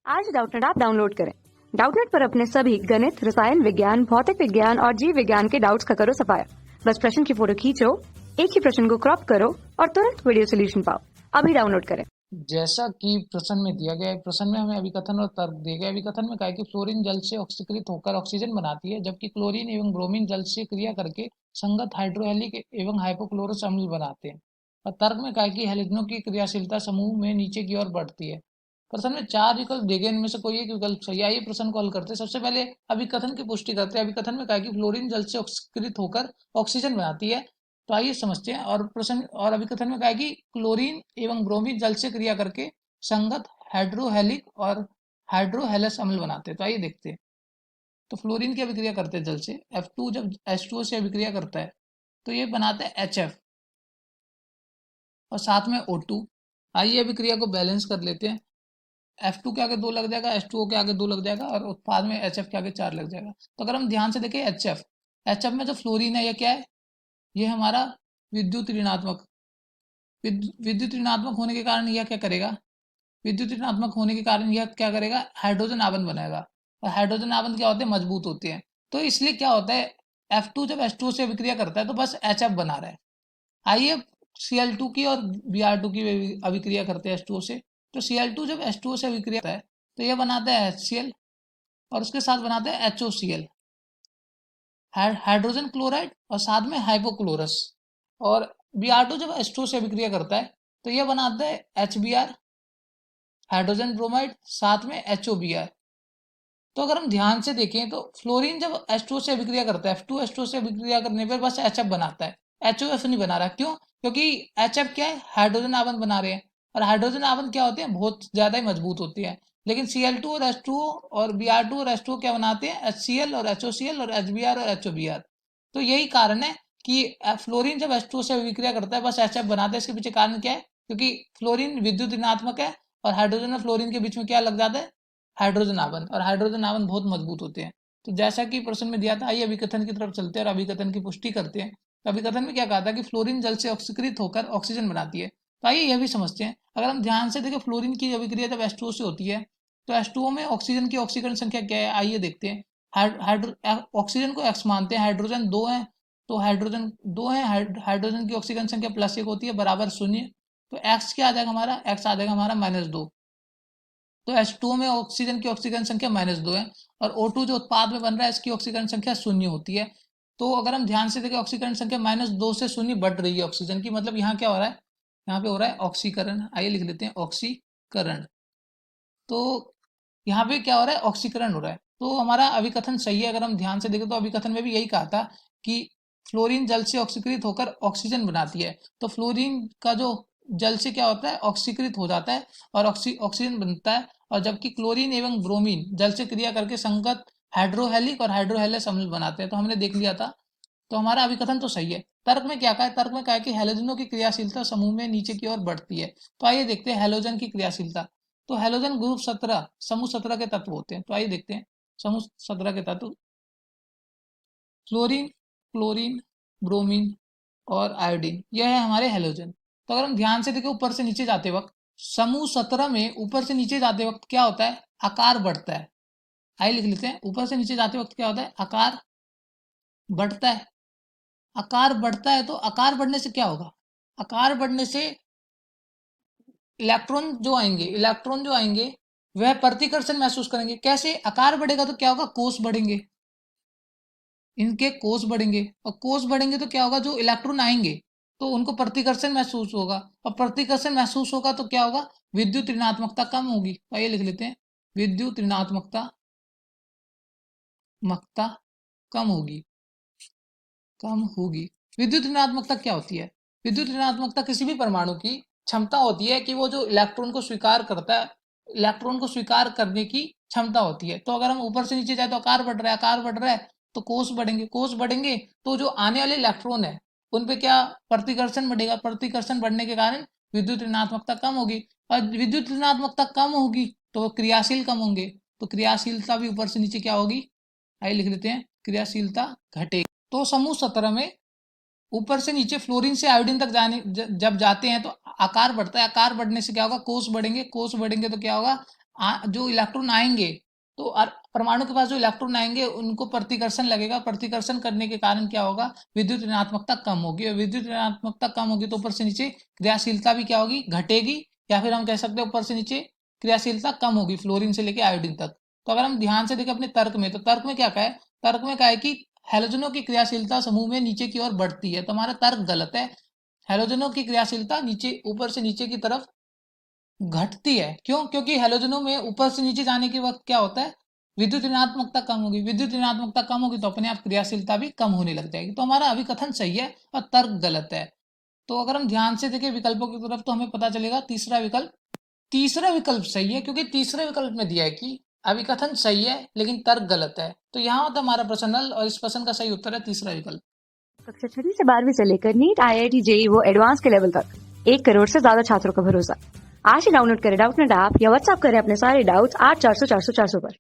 आज Doubtnut app download करें। Doubtnut पर अपने सभी गणित, रसायन विज्ञान, भौतिक विज्ञान और जीव विज्ञान के डाउट्स का करो सफाया। बस प्रश्न की फोटो खींचो, एक ही प्रश्न को क्रॉप करो और तुरंत वीडियो सोल्यूशन पाओ। अभी डाउनलोड करें। जैसा कि प्रश्न में दिया गया है, प्रश्न में हमें अभिकथन और तर्क दिए गए। अभिकथन में कहा है कि फ्लोरीन जल से ऑक्सीकृत होकर ऑक्सीजन बनाती है, जबकि क्लोरीन एवं ब्रोमीन जल से क्रिया करके संगत हाइड्रोहेलिक एवं हाइपोक्लोरस अम्ल बनाते हैं। और तर्क में कहा है कि हैलोजनों की क्रियाशीलता समूह में नीचे की ओर बढ़ती है। प्रश्न में 4 विकल्प दिए गए, इनमें से कोई एक विकल्प सही है। आइए प्रश्न को हल करते हैं। सबसे पहले अभिकथन की पुष्टि करते हैं। अभिकथन में कहा है कि फ्लोरीन जल से ऑक्सीकृत होकर ऑक्सीजन बनाती है। तो आइए समझते हैं। और प्रश्न और अभिकथन में कहा है कि क्लोरीन एवं ब्रोमीन जल से क्रिया करके संगत हाइड्रोहेलिक और हाइड्रोहेलस अम्ल बनाते हैं। तो आइए देखते हैं। तो फ्लोरीन की अभिक्रिया करते हैं जल से। F2 जब H2O से अभिक्रिया करता है तो ये बनाता है HF और साथ में O2। आइए अभिक्रिया को बैलेंस कर लेते हैं। F2 के आगे 2 लग जाएगा, H2O के आगे 2 लग जाएगा और उत्पाद में HF के आगे 4 लग जाएगा। तो अगर हम ध्यान से देखें HF में जो फ्लोरीन है ये क्या है? ये हमारा विद्युत ऋणात्मक विद्युत ऋणात्मक होने के कारण यह क्या करेगा? विद्युत ऋणात्मक होने के कारण यह क्या करेगा? हाइड्रोजन आबंध बनाएगा। और हाइड्रोजन आबंध क्या होते हैं? मजबूत होते हैं। तो इसलिए क्या होता है, F2 जब H2O से अभिक्रिया करता है तो बस HF बना रहा है। आइए Cl2 की और Br2 की अभिक्रिया करते हैं H2O से। तो Cl2 जब H2O से अभिक्रिया करता है तो यह बनाता है HCl और उसके साथ बनाता है HOCl, हाइड्रोजन क्लोराइड और साथ में हाइपोक्लोरस। और Br2 जब H2O से अभिक्रिया करता है तो यह बनाता है HBr, हाइड्रोजन ब्रोमाइड, साथ में HOBr। तो अगर हम ध्यान से देखें तो फ्लोरीन जब H2O से अभिक्रिया करता है, F2 H2O से अभिक्रिया करने पर बस HF बनाता है, HOF नहीं बना रहा। क्यों? क्योंकि HF क्या है? हाइड्रोजन आबंध बना रहे हैं। और हाइड्रोजन आबंध क्या होते हैं? बहुत ज्यादा ही मजबूत होते हैं। लेकिन Cl2 और H2O और Br2 और H2O क्या बनाते हैं? HCl और HOCl और HBr और HOBr। तो यही कारण है कि फ्लोरीन जब H2O से अभिक्रिया करता है बस HF बनाता है। इसके पीछे कारण क्या है? क्योंकि फ्लोरीन विद्युत ऋणात्मक है और हाइड्रोजन और फ्लोरीन के बीच में क्या लग जाता है? हाइड्रोजन आबंध। और हाइड्रोजन आबंध बहुत मजबूत होते हैं। तो जैसा कि प्रश्न में दिया था, आइए अभिकथन की तरफ चलते हैं और अभिकथन की पुष्टि करते हैं। तो अभिकथन में क्या कहा था कि फ्लोरीन जल से ऑक्सीकृत होकर ऑक्सीजन बनाती है। तो आइए यह भी समझते हैं। अगर हम ध्यान से देखें, फ्लोरीन की अभिक्रिया जब H2O से होती है तो H2O में ऑक्सीजन की ऑक्सीकरण संख्या क्या है? आइए देखते हैं। ऑक्सीजन को X मानते हैं, हाइड्रोजन 2 है। तो हाइड्रोजन 2 है, हाइड्रोजन की ऑक्सीकरण संख्या +1 होती है बराबर 0। तो एक्स क्या आ जाएगा हमारा? एक्स आ जाएगा हमारा -2। तो H2O में ऑक्सीजन की ऑक्सीकरण संख्या -2 है और O2 जो उत्पाद में बन रहा है इसकी ऑक्सीकरण संख्या 0 होती है। तो अगर हम ध्यान से देखें, ऑक्सीकरण संख्या -2 से 0 बढ़ रही है ऑक्सीजन की, मतलब यहाँ क्या हो रहा है? यहाँ पे हो रहा है ऑक्सीकरण। आइए लिख लेते हैं ऑक्सीकरण। तो यहाँ पे क्या हो रहा है? ऑक्सीकरण हो रहा है। तो हमारा अभिकथन सही है। अगर हम ध्यान से देखें तो अभिकथन में भी यही कहा था कि फ्लोरीन जल से ऑक्सीकृत होकर ऑक्सीजन बनाती है। तो फ्लोरीन का जो जल से क्या होता है? ऑक्सीकृत हो जाता है और ऑक्सीजन बनता है। और जबकि क्लोरीन एवं ब्रोमीन जल से क्रिया करके संगत हाइड्रोहेलिक और हाइड्रोहेलस अम्ल बनाते हैं। तो हमने देख लिया था। तो हमारा अभिकथन तो सही है। तर्क में क्या कहा है? तर्क में कहा है कि हैलोजनों की क्रियाशीलता समूह में नीचे की ओर बढ़ती है। तो आइए देखते हैं हैलोजन की क्रियाशीलता। तो हैलोजन ग्रुप 17 समूह 17 के तत्व होते हैं। तो आइए देखते हैं समूह 17 के तत्व। फ्लोरीन, क्लोरीन, ब्रोमीन और आयोडीन, यह है हमारे हैलोजन। तो अगर हम ध्यान से देखें, ऊपर से नीचे जाते वक्त समूह 17 में ऊपर से नीचे जाते वक्त क्या होता है? आकार बढ़ता है। आइए लिख लेते हैं। ऊपर से नीचे जाते वक्त क्या होता है? आकार बढ़ता है। आकार बढ़ता है तो आकार बढ़ने से क्या होगा? आकार बढ़ने से इलेक्ट्रॉन जो आएंगे वह प्रतिकर्षण महसूस करेंगे। कैसे? आकार बढ़ेगा तो क्या होगा? कोष बढ़ेंगे, इनके कोष बढ़ेंगे। और कोष बढ़ेंगे तो क्या होगा? जो इलेक्ट्रॉन आएंगे तो उनको प्रतिकर्षण महसूस होगा। और प्रतिकर्षण महसूस होगा तो क्या होगा? विद्युत ऋणात्मकता कम होगी। आइए लिख लेते हैं, विद्युत ऋणात्मकता मकता कम होगी, कम होगी। विद्युत ऋणात्मकता क्या होती है? विद्युत ऋणात्मकता किसी भी परमाणु की क्षमता होती है कि वो जो इलेक्ट्रॉन को स्वीकार करता है, इलेक्ट्रॉन को स्वीकार करने की क्षमता होती है। तो अगर हम ऊपर से नीचे जाए तो आकार बढ़ रहा है, आकार बढ़ रहा है तो कोष बढ़ेंगे, कोष बढ़ेंगे तो जो आने वाले इलेक्ट्रॉन है उन पे क्या? प्रतिकर्षण बढ़ेगा। प्रतिकर्षण बढ़ने के कारण विद्युत ऋणात्मकता कम होगी। और विद्युत ऋणात्मकता कम होगी तो वो क्रियाशील कम होंगे। तो क्रियाशीलता भी ऊपर से नीचे क्या होगी? आइए लिख लेते हैं, क्रियाशीलता घटेगी। तो समूह 17 में ऊपर से नीचे फ्लोरीन से आयोडीन तक जब जाते हैं तो आकार बढ़ता है। आकार बढ़ने से क्या होगा? कोष बढ़ेंगे, कोष बढ़ेंगे तो क्या होगा? जो इलेक्ट्रॉन आएंगे तो परमाणु के पास जो इलेक्ट्रॉन आएंगे उनको प्रतिकर्षण लगेगा, प्रतिकर्षण करने के कारण क्या होगा, विद्युत ऋणात्मकता कम होगी, और विद्युत ऋणात्मकता कम होगी तो ऊपर से नीचे क्रियाशीलता भी क्या होगी, घटेगी, या फिर हम कह सकते हैं ऊपर से नीचे क्रियाशीलता कम होगी फ्लोरीन से लेके आयोडीन तक। तो अगर हम ध्यान से देखें अपने तर्क में, तो तर्क में क्या कहा है, तर्क में कहा है कि हैलोजनों की क्रियाशीलता समूह में नीचे की ओर बढ़ती है, तो हमारा तर्क गलत है। हैलोजनों की क्रियाशीलता नीचे, ऊपर से नीचे की तरफ घटती है। क्यों? क्योंकि हैलोजनों में ऊपर से नीचे जाने के वक्त क्या होता है, विद्युत ऋणात्मकता कम होगी, विद्युत ऋणात्मकता कम होगी तो अपने आप क्रियाशीलता भी कम होने लग जाएगी। तो हमारा अभिकथन सही है और तर्क गलत है। तो अगर हम ध्यान से देखें विकल्पों की तरफ तो हमें पता चलेगा तीसरा विकल्प सही है, क्योंकि तीसरे विकल्प में दिया है कि अभिकथन सही है लेकिन तर्क गलत है। तो यहाँ होता हमारा प्रश्न नल, और इस प्रश्न का सही उत्तर है तीसरा विकल्प। कक्षा 6वीं से 12वीं से लेकर नीट, IIT, JEE वो एडवांस के लेवल तक 1 करोड़ से ज्यादा छात्रों का भरोसा। आज ही डाउनलोड करें डाउटनेट ऐप या व्हाट्सएप करें अपने सारे डाउट्स 8400 400 400 पर।